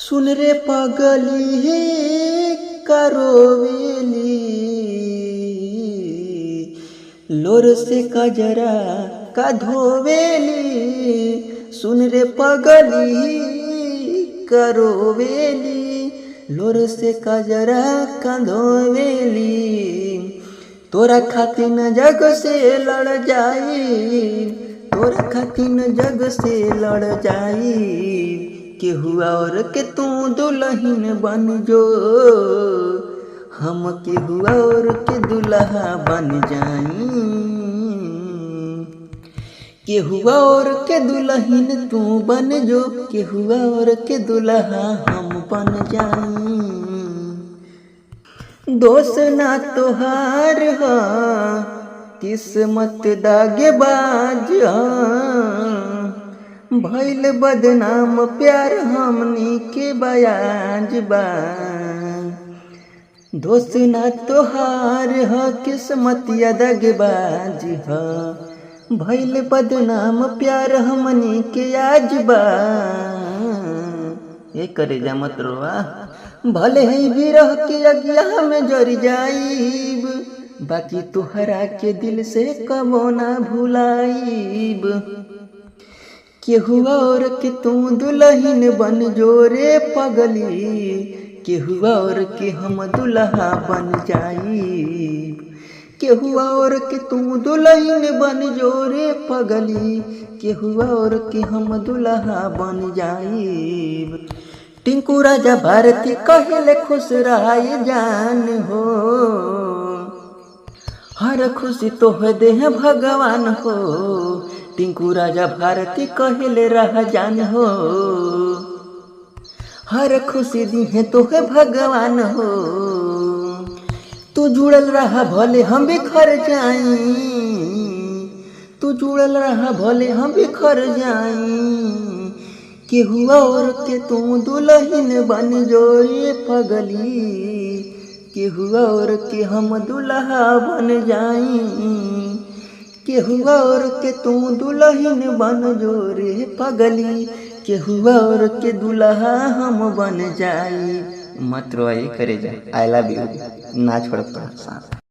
सुन रे पगली हे करोवेली लोर से कजरा का धोवेली। सुन रे पगली करोवेली लोर से कजरा का धोवेली। तोरा खातिन जग से लड़ जाई, तोरा खातिन जग से लड़ जाई। केहू और के तू दुल्हन बन जो, हम केहू और के दुल्हा बन जाई। केहू और के दुल्हन तू बन जो, केहू और के दुल्हा हम बन जाई। दोस्त ना तोहार हा, किस्मत दागेबाज भइल बदनाम प्यार हमनी के बयाज बा। दोस्त ना तोहार ह किस्मतिया दगबाज ह, भइल बदनाम प्यार हमनी के आज बा। ये करे जा मत रोआ, भले ही बिरह के अगिया में जर जाइब, बाकी तुहरा के दिल से कबो ना भुलाइब। केहू और के तू दुल्हन बन जो रे पगली, केहू और के हम दुल्हा बन जाई। केहू और के तू दुल्हन बन जो रे पगली, केहू और के हम दुल्हा बन जाई। टिंकू राजा भारती कहले खुश रहाई जान हो, हर खुशी तोह दे भगवान हो। टिंकू राजा भारती कहले रह जान हो, हर खुशी दी है तोहे भगवान हो। तू जुड़ल रहा भले हम बिखर जाई, तू जुड़ल रहा भले हम बिखर जाई। केहू और के तू दुल्हन बन जो रे पगली, केहू और के हम दुल्हा बन जाई। केहू और के तू दुल्हन बन जो रे पगली, केहू और के दुल्हा हम बन जाई। मत रोई करे जा, आई लव यू, ना छोड़ साथ।